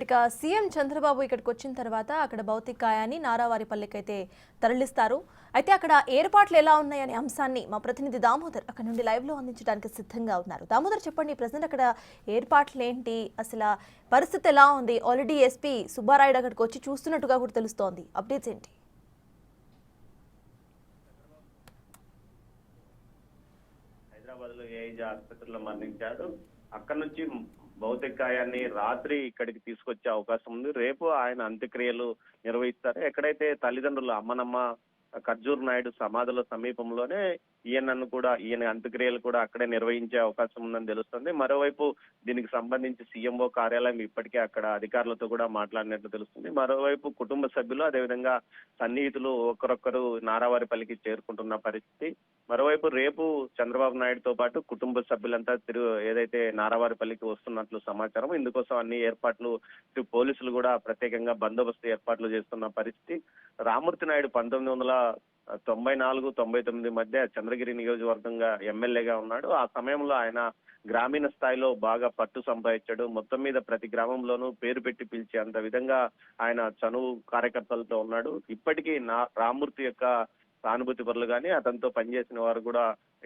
ఇక సీఎం చంద్రబాబు ఇక్కడికి వచ్చిన తర్వాత అక్కడ భౌతికాయాన్ని నారావారిపల్లికైతే తరలిస్తారు. అయితే అక్కడ ఏర్పాట్లు ఎలా ఉన్నాయనే అంశాన్ని మా ప్రతినిధి దామోదర్ అక్కడ నుండి లైవ్ లో అందించడానికి సిద్ధంగా ఉన్నారు. దామోదర్, చెప్పండి, ప్రెసెంట్ అక్కడ ఏర్పాట్లు ఏంటి, అసలు పరిస్థితి ఎలా ఉంది? ఆల్రెడీ ఎస్పీ సుబ్బారాయుడు అక్కడికి వచ్చి చూస్తున్నట్టుగా కూడా తెలుస్తోంది. అప్డేట్స్ ఏంటి? హైదరాబాద్ లో ఏఐజీ ఆసుపత్రిలో మరణించాడు. అక్కడ నుంచి భౌతికాయాన్ని రాత్రి ఇక్కడికి తీసుకొచ్చే అవకాశం ఉంది. రేపు ఆయన అంత్యక్రియలు నిర్వహిస్తారు. ఎక్కడైతే తల్లిదండ్రులు అమ్మనమ్మ ఖర్జూర్ నాయుడు సమాధుల సమీపంలోనే ఈయన అంత్యక్రియలు కూడా అక్కడే నిర్వహించే అవకాశం ఉందని తెలుస్తుంది. మరోవైపు దీనికి సంబంధించి సీఎంఓ కార్యాలయం ఇప్పటికే అక్కడ అధికారులతో కూడా మాట్లాడినట్లు తెలుస్తుంది. మరోవైపు కుటుంబ సభ్యులు అదేవిధంగా సన్నిహితులు ఒకరొకరు నారావారిపల్లికి చేరుకుంటున్న పరిస్థితి. మరోవైపు రేపు చంద్రబాబు నాయుడుతో పాటు కుటుంబ సభ్యులంతా ఏదైతే నారావారిపల్లికి వస్తున్నట్లు సమాచారం. ఇందుకోసం అన్ని ఏర్పాట్లు పోలీసులు కూడా ప్రత్యేకంగా బందోబస్తు ఏర్పాట్లు చేస్తున్న పరిస్థితి. రామూర్తి నాయుడు 1994-99 మధ్య చంద్రగిరి నియోజకవర్గంగా ఎమ్మెల్యేగా ఉన్నాడు. ఆ సమయంలో ఆయన గ్రామీణ స్థాయిలో బాగా పట్టు సంపాదించాడు. మొత్తం మీద ప్రతి గ్రామంలోనూ పేరు పెట్టి పిలిచేంత విధంగా ఆయన చనువు కార్యకర్తలతో ఉన్నాడు. ఇప్పటికీ రామూర్తి యొక్క సానుభూతి పరులు కానీ అతనితో పనిచేసిన వారు కూడా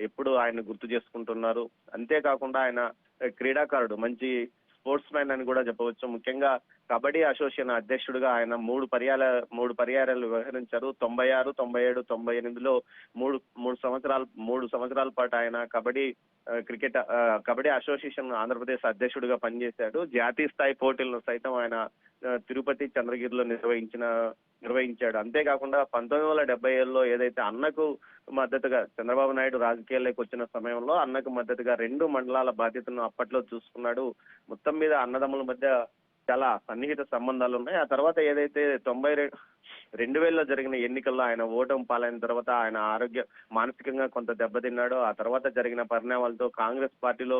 ఎప్పుడు ఆయన గుర్తు చేసుకుంటున్నారు. అంతేకాకుండా ఆయన క్రీడాకారుడు, మంచి స్పోర్ట్స్ మ్యాన్ అని కూడా చెప్పవచ్చు. ముఖ్యంగా కబడ్డీ అసోసియేషన్ అధ్యక్షుడిగా ఆయన మూడు పర్యాయాలు వ్యవహరించారు. 96, 97, 98లో మూడు సంవత్సరాల పాటు ఆయన కబడ్డీ అసోసియేషన్ ఆంధ్రప్రదేశ్ అధ్యక్షుడిగా పనిచేశాడు. జాతీయ స్థాయి పోటీలను సైతం ఆయన తిరుపతి, చంద్రగిరిలో నిర్వహించాడు. అంతేకాకుండా 1977లో ఏదైతే అన్నకు మద్దతుగా చంద్రబాబు నాయుడు రాజకీయాల్లోకి వచ్చిన సమయంలో అన్నకు మద్దతుగా 2 మండలాల బాధ్యతను అప్పట్లో చూసుకున్నాడు. మొత్తం మీద అన్నదమ్ముల మధ్య చాలా సన్నిహిత సంబంధాలు ఉన్నాయి. ఆ తర్వాత ఏదైతే 2000లో జరిగిన ఎన్నికల్లో ఆయన ఓటమి పాలైన తర్వాత ఆయన మానసికంగా కొంత దెబ్బతిన్నాడు. ఆ తర్వాత జరిగిన పరిణామాలతో కాంగ్రెస్ పార్టీలో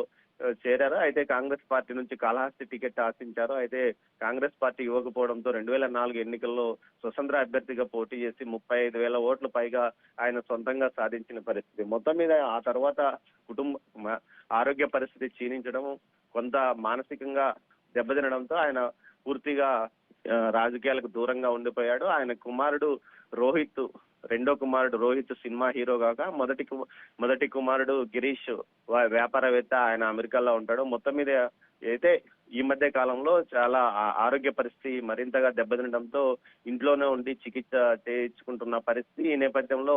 చేరారు. అయితే కాంగ్రెస్ పార్టీ నుంచి కాళహస్తి టికెట్ ఆశించారు. అయితే కాంగ్రెస్ పార్టీ ఇవ్వకపోవడంతో 2004 ఎన్నికల్లో స్వతంత్ర అభ్యర్థిగా పోటీ చేసి 35,000 ఓట్లు పైగా ఆయన సొంతంగా సాధించిన పరిస్థితి. మొత్తం మీద ఆ తర్వాత ఆరోగ్య పరిస్థితి క్షీణించడం, కొంత మానసికంగా దెబ్బతినడంతో ఆయన పూర్తిగా రాజకీయాలకు దూరంగా ఉండిపోయాడు. ఆయన రెండో కుమారుడు రోహిత్ సినిమా హీరో కాగా మొదటి కుమారుడు గిరీష్ వ్యాపారవేత్త. ఆయన అమెరికాలో ఉంటాడు. మొత్తం మీద అయితే ఈ మధ్య కాలంలో చాలా ఆరోగ్య పరిస్థితి మరింతగా దెబ్బతినడంతో ఇంట్లోనే ఉండి చికిత్స చేయించుకుంటున్న పరిస్థితి. ఈ నేపథ్యంలో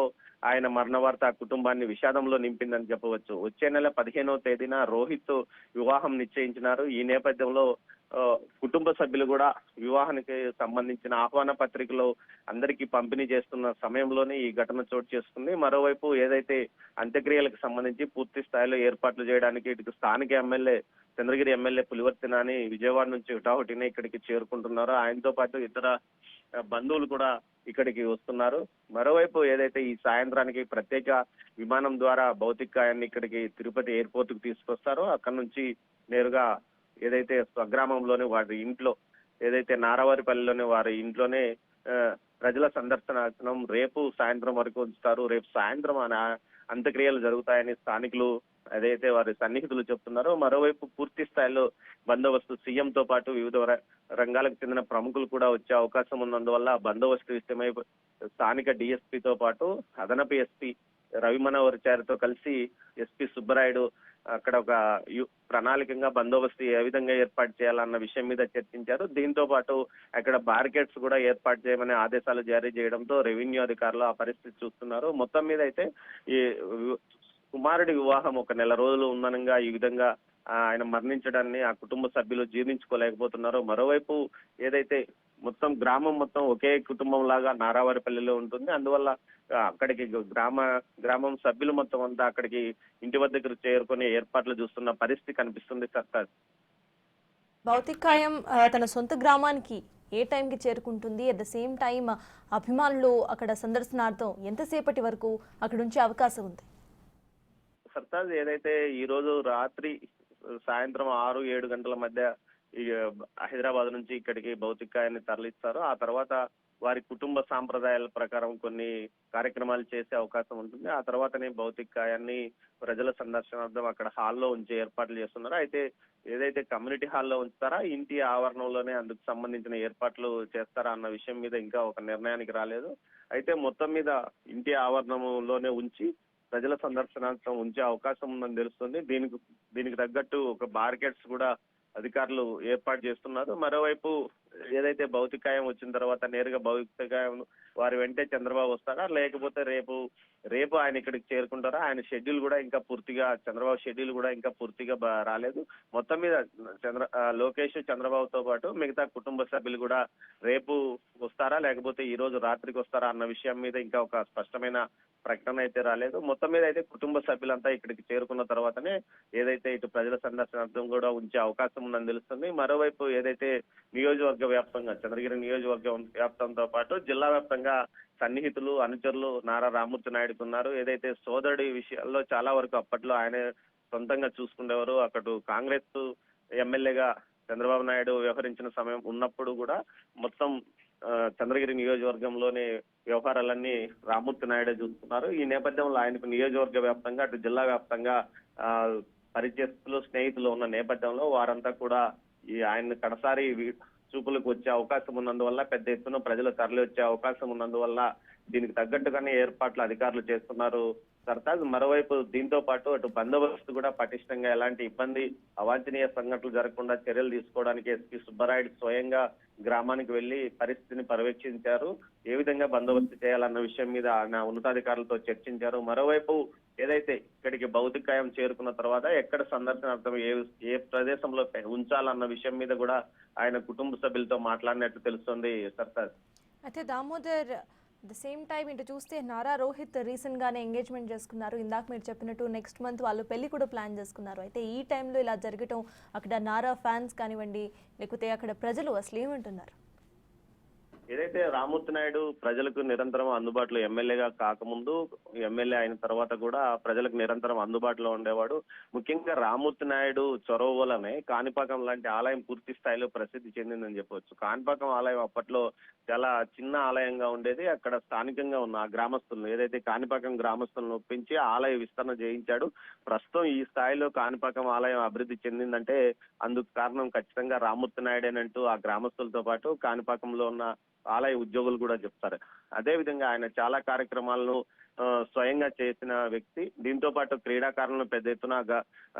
ఆయన మరణ వార్త ఆ కుటుంబాన్ని విషాదంలో నింపిందని చెప్పవచ్చు. వచ్చే నెల 15వ తేదీన రోహిత్ వివాహం నిశ్చయించినారు. ఈ నేపథ్యంలో కుటుంబ సభ్యులు కూడా వివాహానికి సంబంధించిన ఆహ్వాన పత్రికలు అందరికీ పంపిణీ చేస్తున్న సమయంలోనే ఈ ఘటన చోటు చేసుకుంది. మరోవైపు ఏదైతే అంత్యక్రియలకు సంబంధించి పూర్తి స్థాయిలో ఏర్పాట్లు చేయడానికి ఇటు స్థానిక చంద్రగిరి ఎమ్మెల్యే పులివర్తి నాని విజయవాడ నుంచి హుటాహుటినే ఇక్కడికి చేరుకుంటున్నారో ఆయనతో పాటు ఇతర బంధువులు కూడా ఇక్కడికి వస్తున్నారు. మరోవైపు ఏదైతే ఈ సాయంత్రానికి ప్రత్యేక విమానం ద్వారా భౌతికాయాన్ని ఇక్కడికి తిరుపతి ఎయిర్పోర్ట్ కు తీసుకొస్తారో అక్కడ నుంచి నేరుగా ఏదైతే స్వగ్రామంలోని వారి ఇంట్లో ఏదైతే నారావారిపల్లిలోని వారి ఇంట్లోనే ప్రజల సందర్శనార్థం రేపు సాయంత్రం వరకు ఉంచుతారు. రేపు సాయంత్రం అంత్యక్రియలు జరుగుతాయని స్థానికులు అదైతే వారి సన్నిహితులు చెప్తున్నారు. మరోవైపు పూర్తి స్థాయిలో బందోబస్తు సీఎంతో పాటు వివిధ రంగాలకు చెందిన ప్రముఖులు కూడా వచ్చే అవకాశం ఉన్నందువల్ల బందోబస్తు విషయమై స్థానిక డిఎస్పీతో పాటు అదనపు ఎస్పీ రవిమనోహర్చారితో కలిసి ఎస్పీ సుబ్బరాయుడు అక్కడ ఒక ప్రణాళికంగా బందోబస్తు ఏ విధంగా ఏర్పాటు చేయాలన్న విషయం మీద చర్చించారు. దీంతో పాటు అక్కడ బారికేడ్స్ కూడా ఏర్పాటు చేయమని ఆదేశాలు జారీ చేయడంతో రెవెన్యూ అధికారులు ఆ పరిస్థితి చూస్తున్నారు. మొత్తం మీద అయితే ఈ కుమారుడి వివాహం ఒక నెల రోజులు ఉందనంగా ఈ విధంగా ఆయన మరణించడాన్ని ఆ కుటుంబ సభ్యులు జీర్ణించుకోలేకపోతున్నారు. మరోవైపు ఏదైతే గ్రామం మొత్తం ఒకే కుటుంబం లాగా నారావారిపల్లిలో ఉంటుంది. అందువల్ల అక్కడికి గ్రామం సభ్యులు మొత్తం అంతా అక్కడికి ఇంటి వద్దకు చేరుకొని ఏర్పాట్లు చూస్తున్న పరిస్థితి కనిపిస్తుంది. సర్తాజ్, భౌతికాయం తన సొంత గ్రామానికి ఏ టైంకి చేరుకుంటుంది? అట్ ద సేమ్ టైం అభిమానులు అక్కడ సందర్శనార్థం ఎంతసేపటి వరకు అక్కడ ఉంచే అవకాశం ఉంది? సర్తాజ్, ఏదైతే ఈ రోజు రాత్రి సాయంత్రం 6-7 గంటల మధ్య హైదరాబాద్ నుంచి ఇక్కడికి భౌతికాయాన్ని తరలిస్తారు. ఆ తర్వాత వారి కుటుంబ సాంప్రదాయాల ప్రకారం కొన్ని కార్యక్రమాలు చేసే అవకాశం ఉంటుంది. ఆ తర్వాతనే భౌతిక కాయాన్ని ప్రజల సందర్శనార్థం అక్కడ హాల్లో ఉంచే ఏర్పాట్లు చేస్తున్నారు. అయితే ఏదైతే కమ్యూనిటీ హాల్లో ఉంచుతారా, ఇంటి ఆవరణంలోనే అందుకు సంబంధించిన ఏర్పాట్లు చేస్తారా అన్న విషయం మీద ఇంకా ఒక నిర్ణయానికి రాలేదు. అయితే మొత్తం మీద ఇంటి ఆవరణంలోనే ఉంచి ప్రజల సందర్శనార్థం ఉంచే అవకాశం ఉందని తెలుస్తుంది. దీనికి తగ్గట్టు ఒక బార్కెట్స్ కూడా అధికారులు ఏర్పాటు చేస్తున్నారు. మరోవైపు ఏదైతే భౌతికాయం వచ్చిన తర్వాత నేరుగా భౌతికాయం వారి వెంటే చంద్రబాబు వస్తారా, లేకపోతే రేపు ఆయన ఇక్కడికి చేరుకుంటారా? ఆయన షెడ్యూల్ కూడా ఇంకా పూర్తిగా చంద్రబాబు షెడ్యూల్ కూడా ఇంకా పూర్తిగా రాలేదు. మొత్తం మీద లోకేష్ చంద్రబాబుతో పాటు మిగతా కుటుంబ సభ్యులు కూడా రేపు వస్తారా, లేకపోతే ఈ రోజు రాత్రికి వస్తారా అన్న విషయం మీద ఇంకా ఒక స్పష్టమైన ప్రకటన అయితే రాలేదు. మొత్తం మీద అయితే కుటుంబ సభ్యులంతా ఇక్కడికి చేరుకున్న తర్వాతనే ఏదైతే ఇటు ప్రజల సందర్శనార్థం కూడా ఉంచే అవకాశం ఉందని తెలుస్తుంది. మరోవైపు ఏదైతే నియోజకవర్గ వ్యాప్తంగా చంద్రగిరి నియోజకవర్గం వ్యాప్తంతో పాటు జిల్లా వ్యాప్తంగా సన్నిహితులు అనుచరులు నారా రామ్మూర్తి నాయుడుకు ఉన్నారు. ఏదైతే సోదరుడి విషయాల్లో చాలా వరకు అప్పట్లో ఆయన సొంతంగా చూసుకునేవారు. అక్కడ కాంగ్రెస్ ఎమ్మెల్యేగా చంద్రబాబు నాయుడు వ్యవహరించిన సమయం ఉన్నప్పుడు కూడా మొత్తం చంద్రగిరి నియోజకవర్గంలోని వ్యవహారాలన్నీ రామ్మూర్తి నాయుడే చూస్తున్నారు. ఈ నేపథ్యంలో ఆయనకు నియోజకవర్గ వ్యాప్తంగా అటు జిల్లా వ్యాప్తంగా పరిచయస్తులు స్నేహితులు ఉన్న నేపథ్యంలో వారంతా కూడా ఈ ఆయన కడసారి చూపులకు వచ్చే అవకాశం ఉన్నందువల్ల, పెద్ద ఎత్తున ప్రజలు తరలి వచ్చే అవకాశం ఉన్నందువల్ల దీనికి తగ్గట్టుగానే ఏర్పాట్లు అధికారులు చేస్తున్నారు సర్తాజ్. మరోవైపు దీంతో పాటు అటు బందోబస్తు కూడా పటిష్టంగా ఎలాంటి ఇబ్బంది అవాంఛనీయ సంఘటనలు జరగకుండా చర్యలు తీసుకోవడానికి ఎస్పీ సుబ్బరాయుడు స్వయంగా గ్రామానికి వెళ్లి పరిస్థితిని పర్యవేక్షించారు. ఏ విధంగా బందోబస్తు చేయాలన్న విషయం మీద ఆయన ఉన్నతాధికారులతో చర్చించారు. మరోవైపు ఏదైతే ఇక్కడికి భౌతికాయం చేరుకున్న తర్వాత ఎక్కడ సందర్శనార్థం ఏ ప్రదేశంలో ఉంచాలన్న విషయం మీద కూడా ఆయన కుటుంబ సభ్యులతో మాట్లాడినట్టు తెలుస్తుంది సర్తాజ్. అయితే దామోదర్, ద సేమ్ టైం ఇటు చూస్తే నారా రోహిత్ రీసెంట్గానే ఎంగేజ్మెంట్ చేసుకున్నారు. ఇందాక మీరు చెప్పినట్టు నెక్స్ట్ మంత్ వాళ్ళు పెళ్లి కూడా ప్లాన్ చేసుకున్నారు. అయితే ఈ టైంలో ఇలా జరగటం అక్కడ నారా ఫ్యాన్స్ కానివ్వండి, లేకపోతే అక్కడ ప్రజలు అసలు ఏమంటున్నారు? ఏదైతే రామ్మూర్తి నాయుడు ప్రజలకు నిరంతరం అందుబాటులో ఎమ్మెల్యేగా కాకముందు, ఎమ్మెల్యే అయిన తర్వాత కూడా ప్రజలకు నిరంతరం అందుబాటులో ఉండేవాడు. ముఖ్యంగా రామ్మూర్తి నాయుడు చొరవ వల్లనే కాణిపాకం లాంటి ఆలయం పూర్తి స్థాయిలో ప్రసిద్ధి చెందిందని చెప్పవచ్చు. కాణిపాకం ఆలయం అప్పట్లో చాలా చిన్న ఆలయంగా ఉండేది. అక్కడ స్థానికంగా ఉన్న గ్రామస్తులను, ఏదైతే కాణిపాకం గ్రామస్తులను ఒప్పించి ఆలయ విస్తరణ చేయించాడు. ప్రస్తుతం ఈ స్థాయిలో కాణిపాకం ఆలయం అభివృద్ధి చెందిందంటే అందుకు కారణం ఖచ్చితంగా రామ్మూర్తి నాయుడేనంటూ ఆ గ్రామస్తులతో పాటు కాణిపాకంలో ఉన్న ఆలయ ఉద్యోగులు కూడా చెప్తారు. అదే విధంగా ఆయన చాలా కార్యక్రమాలను స్వయంగా చేసిన వ్యక్తి. దీంతో పాటు క్రీడాకారులను పెద్ద ఎత్తున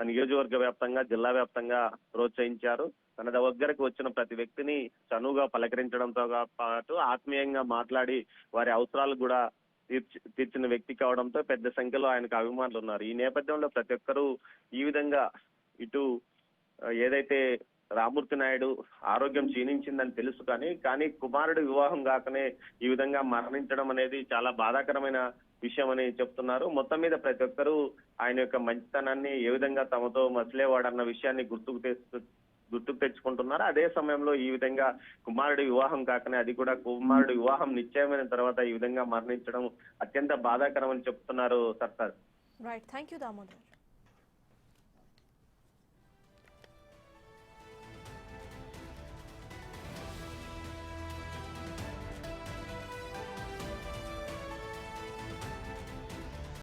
నియోజకవర్గ వ్యాప్తంగా జిల్లా వ్యాప్తంగా ప్రోత్సహించారు. తన దగ్గరకు వచ్చిన ప్రతి వ్యక్తిని చనువుగా పలకరించడంతో పాటు ఆత్మీయంగా మాట్లాడి వారి అవసరాలు కూడా తీర్చిన వ్యక్తి కావడంతో పెద్ద సంఖ్యలో ఆయనకు అభిమానులు ఉన్నారు. ఈ నేపథ్యంలో ప్రతి ఒక్కరూ ఈ విధంగా ఇటు ఏదైతే రామ్మూర్తి నాయుడు ఆరోగ్యం క్షీణించిందని తెలుసు కానీ కుమారుడు వివాహం కాకనే ఈ విధంగా మరణించడం అనేది చాలా బాధాకరమైన విషయం అని చెప్తున్నారు. మొత్తం మీద ప్రతి ఒక్కరూ ఆయన యొక్క మంచితనాన్ని ఏ విధంగా తమతో మసిలేవాడన్న విషయాన్ని గుర్తుకు తెచ్చుకుంటున్నారు. అదే సమయంలో ఈ విధంగా కుమారుడి వివాహం కాకనే, అది కూడా కుమారుడి వివాహం నిశ్చయమైన తర్వాత ఈ విధంగా మరణించడం అత్యంత బాధాకరం అని చెప్తున్నారు Sartaj. Right, thank you Damodar.